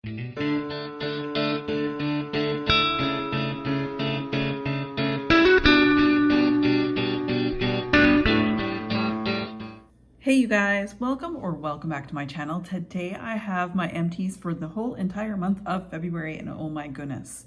Hey you guys, welcome back to my channel. Today I have my empties for the whole entire month of February, and oh my goodness,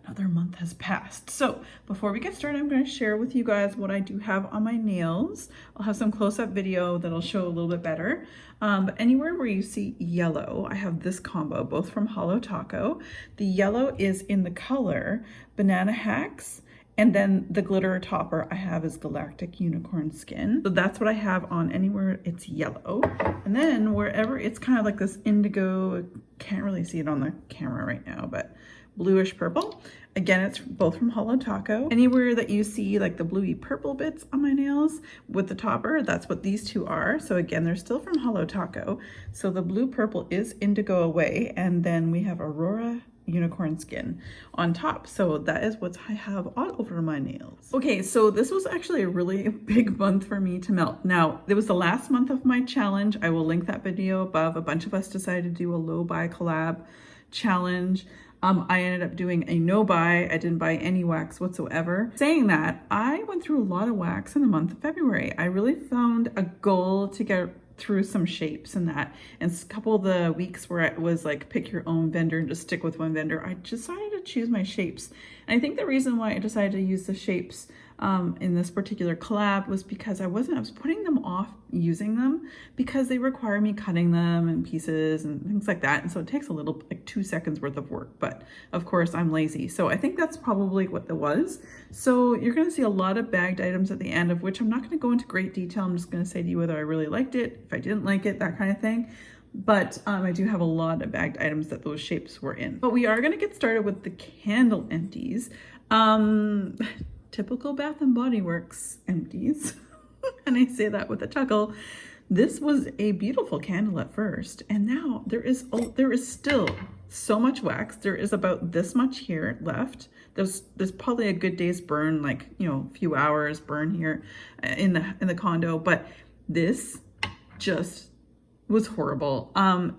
another month has passed. So before we get started, I'm going to share with you guys what I do have on my nails. I'll have some close-up video that'll show a little bit better. But anywhere where you see yellow, I have this combo, both from Holo Taco. The yellow is in the color Banana Hacks, and then the glitter topper I have is Galactic Unicorn Skin. So that's what I have on anywhere it's yellow. And then wherever it's kind of like this indigo, can't really see it on the camera right now, but bluish purple. Again, it's both from Holo Taco. Anywhere that you see like the bluey purple bits on my nails with the topper, that's what these two are. So again, they're still from Holo Taco. So the blue purple is indigo away, and then we have Aurora Unicorn Skin on top. So that is what I have all over my nails. Okay, so this was actually a really big month for me to melt. Now, it was the last month of my challenge. I will link that video above. A bunch of us decided to do a low buy collab challenge. I ended up doing a no buy. I didn't buy any wax whatsoever. Saying that, I went through a lot of wax in the month of February. I really found a goal to get through some shapes and that, and a couple of the weeks where it was like pick your own vendor and just stick with one vendor, I decided to choose my shapes. And I think the reason why I decided to use the shapes in this particular collab was because I was putting them off using them because they require me cutting them in pieces and things like that, and so it takes a little, like 2 seconds worth of work, but of course I'm lazy, so I think that's probably what it was. So you're going to see a lot of bagged items at the end, of which I'm not going to go into great detail. I'm just going to say to you whether I really liked it, if I didn't like it, that kind of thing. But I do have a lot of bagged items that those shapes were in. But we are going to get started with the candle empties. Typical Bath and Body Works empties. And I say that with a chuckle. This was a beautiful candle at first, and now there is still so much wax. There is about this much here left. There's probably a good day's burn, like, you know, a few hours burn here in the condo, but this just was horrible.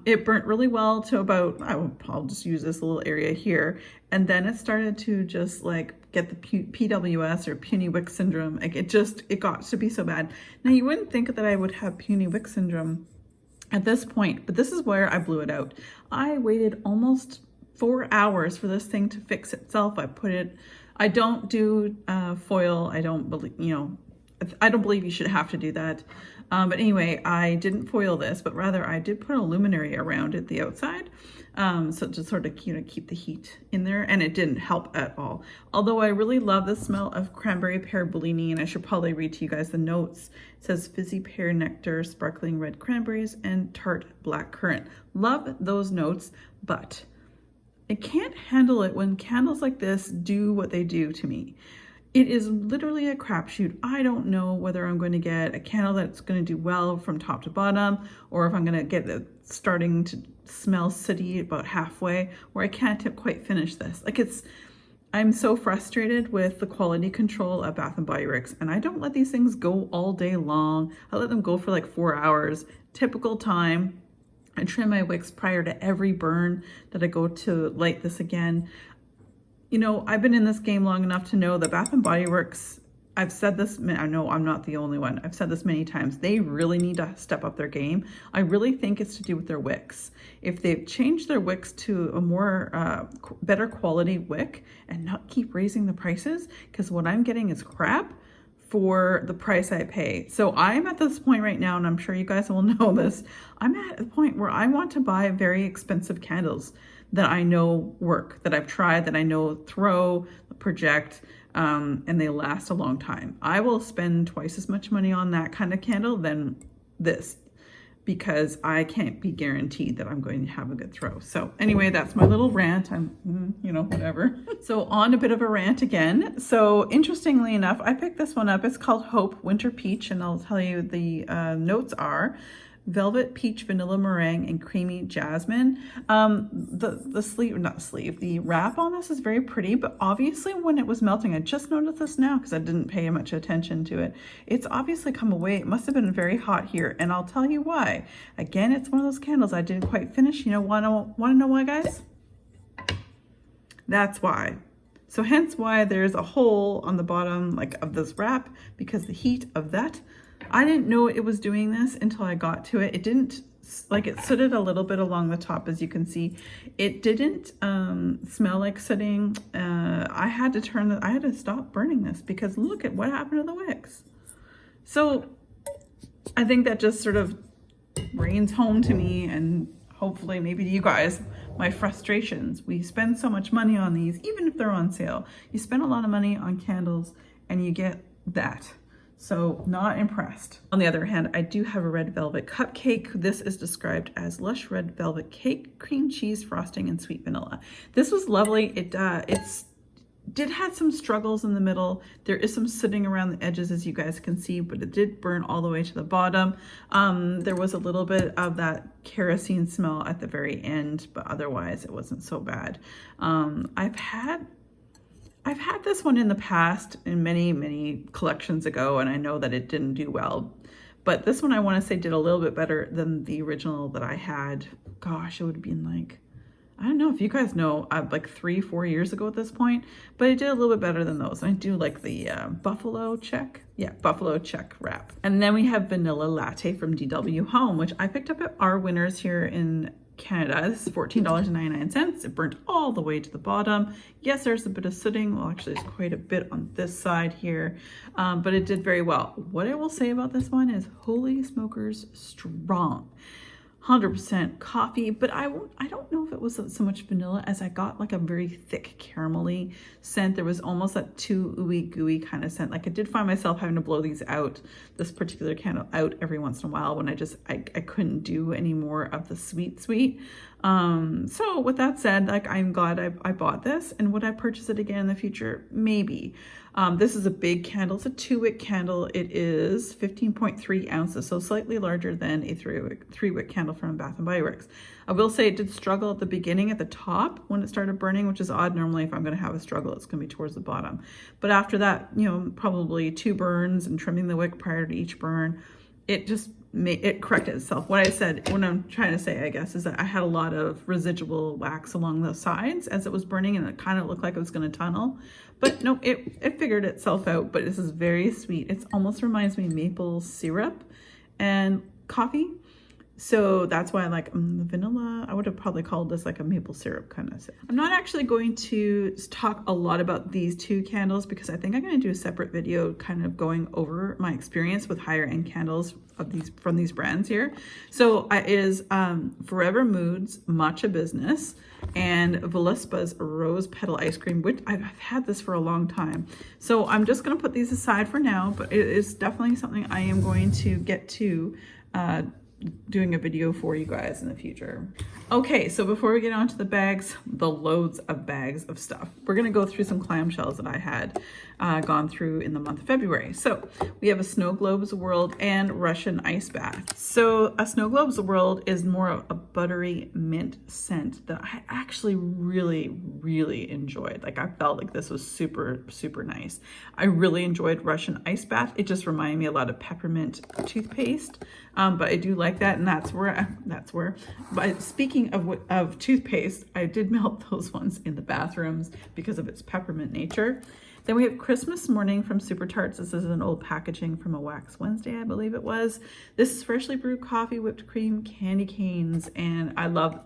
It burnt really well to about, I'll just use this little area here, and then it started to just like get the PWS or puny wick syndrome. Like it got to be so bad. Now you wouldn't think that I would have puny wick syndrome at this point, but this is where I blew it out. I waited almost 4 hours for this thing to fix itself. I don't do foil. I don't believe you should have to do that. But anyway, I didn't foil this, but rather I did put a luminary around it, the outside, so to sort of, keep the heat in there, and it didn't help at all. Although I really love the smell of cranberry pear Bellini, and I should probably read to you guys the notes. It says fizzy pear nectar, sparkling red cranberries, and tart black currant. Love those notes, but I can't handle it when candles like this do what they do to me. It is literally a crapshoot. I don't know whether I'm going to get a candle that's going to do well from top to bottom, or if I'm going to get it starting to smell sooty about halfway, where I can't quite finish this. I'm so frustrated with the quality control of Bath and Body Works, and I don't let these things go all day long. I let them go for like 4 hours, typical time. I trim my wicks prior to every burn that I go to light this again. You know, I've been in this game long enough to know that Bath and Body Works, I've said this, I know I'm not the only one, I've said this many times, they really need to step up their game. I really think it's to do with their wicks. If they've changed their wicks to a more better quality wick and not keep raising the prices, because what I'm getting is crap for the price I pay. So I'm at this point right now, and I'm sure you guys will know this, I'm at a point where I want to buy very expensive candles that I know work, that I've tried, that I know throw, project, and they last a long time. I will spend twice as much money on that kind of candle than this, because I can't be guaranteed that I'm going to have a good throw. So anyway, that's my little rant. Whatever. So on a bit of a rant again. So interestingly enough, I picked this one up. It's called Hope Winter Peach, and I'll tell you the notes are velvet peach, vanilla meringue, and creamy jasmine. the sleeve, not sleeve, the wrap on this is very pretty, but obviously when it was melting, I just noticed this now because I didn't pay much attention to it. It's obviously come away. It must have been very hot here, and I'll tell you why. Again, it's one of those candles I didn't quite finish. You know, want to know why, guys? That's why. So hence why there's a hole on the bottom like of this wrap, because the heat of that. I didn't know it was doing this until I got to it. It didn't, like, it sooted a little bit along the top, as you can see. It didn't smell like sooting. I had to stop burning this because look at what happened to the wicks. So I think that just sort of brings home to me, and hopefully maybe to you guys, my frustrations. We spend so much money on these, even if they're on sale. You spend a lot of money on candles and you get that. So not impressed. On the other hand, I do have a red velvet cupcake. This is described as lush red velvet cake, cream cheese frosting, and sweet vanilla. This was lovely. It did have some struggles in the middle. There is some sitting around the edges, as you guys can see, but it did burn all the way to the bottom. There was a little bit of that kerosene smell at the very end, but otherwise it wasn't so bad. I've had this one in the past in many collections ago, and I know that it didn't do well. But this one I want to say did a little bit better than the original that I had. Gosh, it would have been like, I don't know if you guys know, like 3-4 years ago at this point, but it did a little bit better than those. I do like the buffalo check. Yeah, buffalo check wrap. And then we have vanilla latte from DW Home, which I picked up at our Winners here in Canada. This is $14.99. It burnt all the way to the bottom. Yes, there's a bit of sooting. Well, actually, there's quite a bit on this side here, but it did very well. What I will say about this one is holy smokers strong. 100% coffee, but I don't know if it was so much vanilla as I got like a very thick caramelly scent. There was almost that too ooey gooey kind of scent. Like I did find myself having to blow these out, this particular candle out every once in a while when I couldn't do any more of the sweet. So with that said, like I'm glad I bought this, and would I purchase it again in the future? Maybe. This is a big candle. It's a 2-wick candle. It is 15.3 ounces, so slightly larger than a 3-wick candle from Bath & Body Works. I will say it did struggle at the beginning at the top when it started burning, which is odd. Normally if I'm going to have a struggle, it's going to be towards the bottom. But after that, you know, probably 2 burns and trimming the wick prior to each burn, it just it corrected itself. What I'm trying to say, I guess, is that I had a lot of residual wax along the sides as it was burning, and it kind of looked like it was going to tunnel. But no, it figured itself out. But this is very sweet. It almost reminds me of maple syrup and coffee. So that's why I like the vanilla. I would have probably called this like a maple syrup kind of thing. I'm not actually going to talk a lot about these 2 candles because I think I'm going to do a separate video kind of going over my experience with higher end candles of these from these brands here. So it is Forever Moods Matcha Business and Velispa's Rose Petal Ice Cream, which I've had this for a long time. So I'm just going to put these aside for now, but it is definitely something I am going to get to doing a video for you guys in the future. Okay, so before we get on to the bags, the loads of bags of stuff, we're gonna go through some clamshells that I had gone through in the month of February. So we have a Snow Globe's World and Russian Ice Bath. So a Snow Globe's World is more of a buttery mint scent that I actually really enjoyed. Like I felt like this was super nice. I really enjoyed Russian Ice Bath. It just reminded me a lot of peppermint toothpaste. But I do like that, and that's where. But speaking of toothpaste, I did melt those ones in the bathrooms because of its peppermint nature. Then we have Christmas Morning from Super Tarts. This is an old packaging from a Wax Wednesday, I believe it was. This is freshly brewed coffee, whipped cream, candy canes, and I love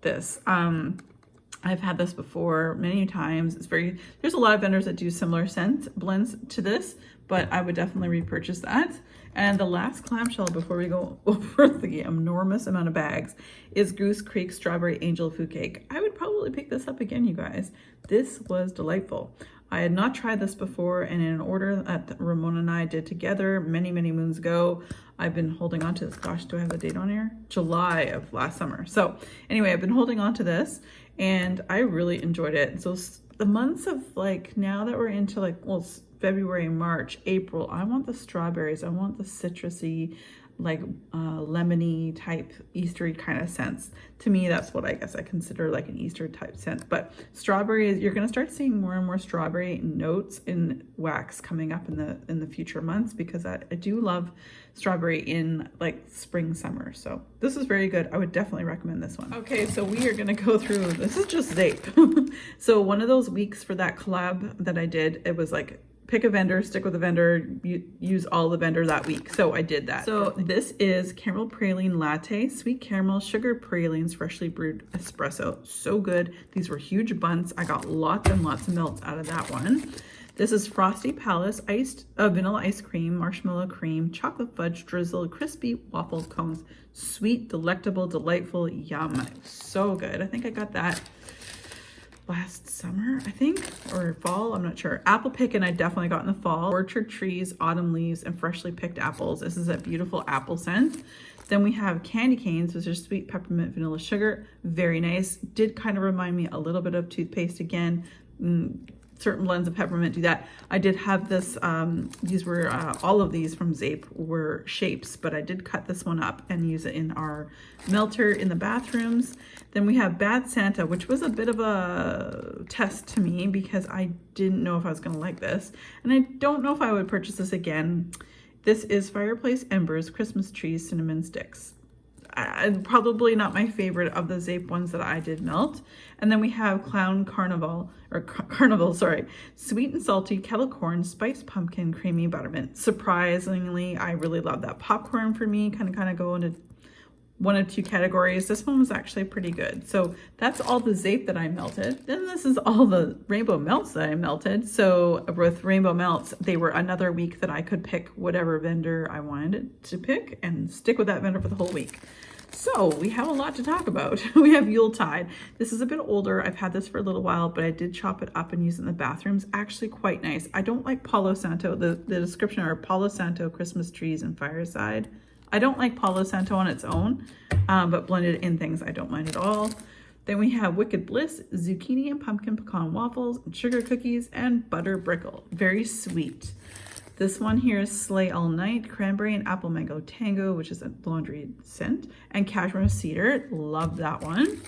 this. I've had this before many times. There's a lot of vendors that do similar scent blends to this, but I would definitely repurchase that. And the last clamshell before we go over the enormous amount of bags is Goose Creek Strawberry Angel Food Cake. I would probably pick this up again, you guys. This was delightful. I had not tried this before, and in an order that Ramona and I did together many moons ago, I've been holding on to this. Gosh, do I have the date on here? July of last summer. So anyway, I've been holding on to this, and I really enjoyed it. So the months of like, now that we're into like, well, February, March, April, I want the strawberries. I want the citrusy like lemony type Eastery kind of scents. To me, that's what I guess I consider like an Easter type scent. But strawberry is, you're going to start seeing more and more strawberry notes in wax coming up in the future months, because I do love strawberry in like spring, summer. So this is very good. I would definitely recommend this one. Okay, so we are going to go through, this is just Zape. So one of those weeks for that collab that I did, it was like pick a vendor, stick with a vendor, use all the vendor that week. So I did that. So this is caramel praline latte, sweet caramel, sugar pralines, freshly brewed espresso. So good. These were huge buns. I got lots and lots of melts out of that one. This is Frosty Palace iced vanilla ice cream, marshmallow cream, chocolate fudge drizzle, crispy waffle cones, sweet, delectable, delightful, yum. So good. I think I got that last summer, I think, or fall, I'm not sure. Apple pickin' I definitely got in the fall. Orchard trees, autumn leaves, and freshly picked apples. This is a beautiful apple scent. Then we have candy canes, which are sweet peppermint vanilla sugar. Very nice. Did kind of remind me a little bit of toothpaste again. Certain blends of peppermint do that. I did have this, these were, all of these from Zape were shapes, but I did cut this one up and use it in our melter in the bathrooms. Then we have Bad Santa, which was a bit of a test to me because I didn't know if I was gonna like this. And I don't know if I would purchase this again. This is Fireplace Embers, Christmas Trees, Cinnamon Sticks. Probably not my favorite of the Zape ones that I did melt. And then we have Carnival, sorry, sweet and salty kettle corn, spiced pumpkin, creamy buttermint. Surprisingly, I really love that. Popcorn for me kind of go into one of two categories. This one was actually pretty good. So that's all the Zape that I melted. Then this is all the rainbow melts that I melted. So with rainbow melts, they were another week that I could pick whatever vendor I wanted to pick and stick with that vendor for the whole week. So we have a lot to talk about. We have Yuletide. This is a bit older. I've had this for a little while, but I did chop it up and use it in the bathrooms. Actually quite nice. I don't like Palo Santo. The description are Palo Santo, Christmas trees, and fireside. I don't like Palo Santo on its own, but blended in things I don't mind at all. Then we have Wicked Bliss, zucchini and pumpkin pecan waffles, and sugar cookies, and butter brickle. Very sweet. This one here is Slay All Night, cranberry and apple mango tango, which is a laundry scent, and cashmere cedar. Love that one.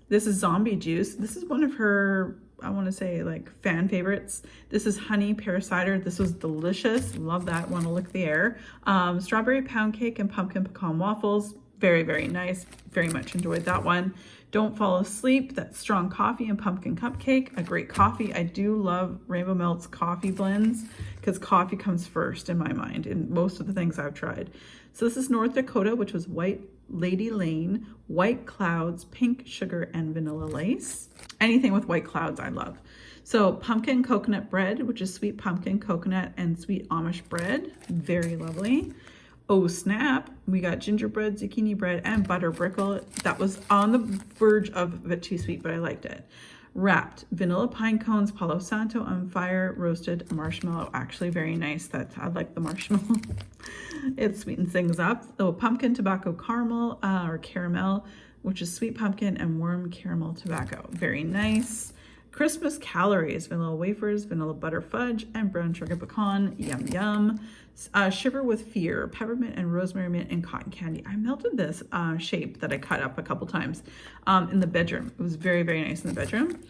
This is Zombie Juice. This is one of her, I want to say, like fan favorites. This is honey pear cider. This was delicious. Love that. Want to lick the air. Strawberry pound cake and pumpkin pecan waffles. Very, very nice. Very much enjoyed that one. Don't Fall Asleep. That's strong coffee and pumpkin cupcake. A great coffee. I do love Rainbow Melt's coffee blends because coffee comes first in my mind in most of the things I've tried. So this is North Dakota, which was White Lady Lane, White Clouds, Pink Sugar, and Vanilla Lace. Anything with white clouds I love. So pumpkin coconut bread, which is sweet pumpkin, coconut, and sweet Amish bread. Very lovely. Oh snap, we got gingerbread, zucchini bread, and butter brickle. That was on the verge of a bit too sweet, but I liked it. Wrapped, vanilla pine cones, Palo Santo on fire, roasted marshmallow. Actually very nice. I like the marshmallow. It sweetens things up. Oh, pumpkin tobacco caramel, or caramel, which is sweet pumpkin and warm caramel tobacco. Very nice. Christmas calories, vanilla wafers, vanilla butter fudge, and brown sugar pecan. Yum, yum. Shiver with Fear, peppermint and rosemary mint and cotton candy. I melted this shape that I cut up a couple times in the bedroom. It was very, very nice in the bedroom.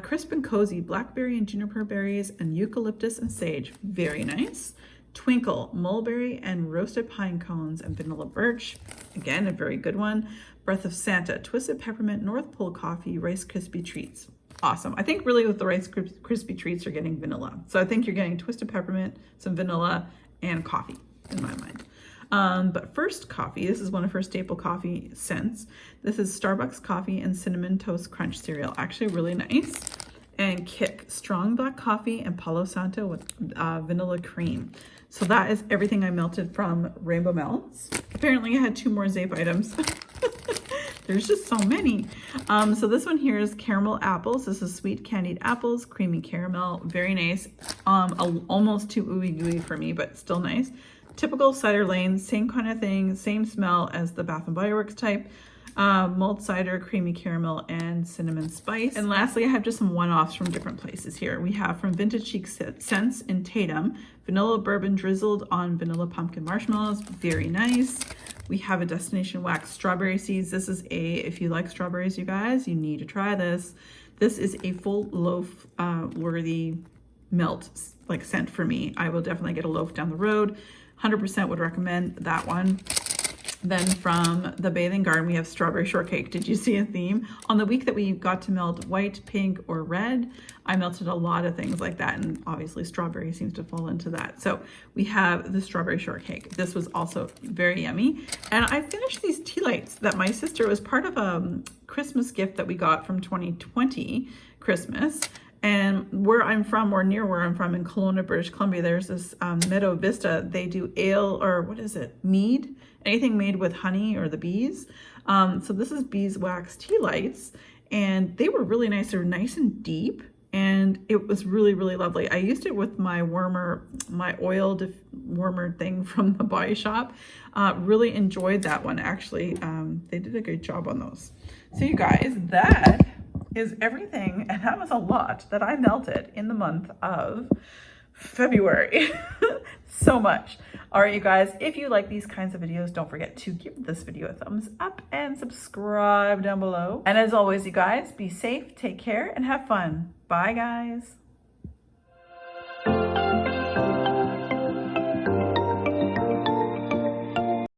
Crisp and Cozy, blackberry and juniper berries, and eucalyptus and sage. Very nice. Twinkle, mulberry and roasted pine cones and vanilla birch. Again, a very good one. Breath of Santa, twisted peppermint, North Pole coffee, Rice Krispie treats. Awesome. I think really with the Rice Krispie treats, you're getting vanilla. So I think you're getting twisted peppermint, some vanilla, and coffee in my mind. But first coffee, this is one of her staple coffee scents. This is Starbucks coffee and cinnamon toast crunch cereal. Actually really nice. And Kick, strong black coffee and Palo Santo with vanilla cream. So that is everything I melted from Rainbow Melts. Apparently I had 2 more Zape items. There's just so many. So this one here is caramel apples. This is sweet candied apples, creamy caramel, very nice. Almost too ooey gooey for me, but still nice. Typical cider lane, same kind of thing, same smell as the Bath and Body Works type. mulled cider, creamy caramel, and cinnamon spice. And lastly, I have just some one-offs from different places here. We have from Vintage Chic Scents in Tatum, vanilla bourbon drizzled on vanilla pumpkin marshmallows. Very nice. We have a Destination Wax strawberry seeds. This is if you like strawberries, you guys, you need to try this. This is a full loaf worthy melt like scent for me. I will definitely get a loaf down the road. 100% would recommend that one. Then from the Bathing Garden, we have strawberry shortcake. Did you see a theme? On the week that we got to melt white, pink, or red, I melted a lot of things like that, and obviously strawberry seems to fall into that. So we have the strawberry shortcake. This was also very yummy. And I finished these tea lights that my sister was part of a Christmas gift that we got from 2020 Christmas. And where I'm from, or near where I'm from in Kelowna, British Columbia, there's this Meadow Vista. They do ale, or what is it? Mead? Anything made with honey or the bees. So this is beeswax tea lights, and they were really nice. They're nice and deep, and it was really, really lovely. I used it with my warmer, my oil warmer thing from the Body Shop. Really enjoyed that one, actually. They did a good job on those. So you guys, that is everything, and that was a lot that I melted in the month of February. So much. All right, you guys, if you like these kinds of videos, don't forget to give this video a thumbs up and subscribe down below. And as always, you guys, be safe, take care, and have fun. Bye, guys.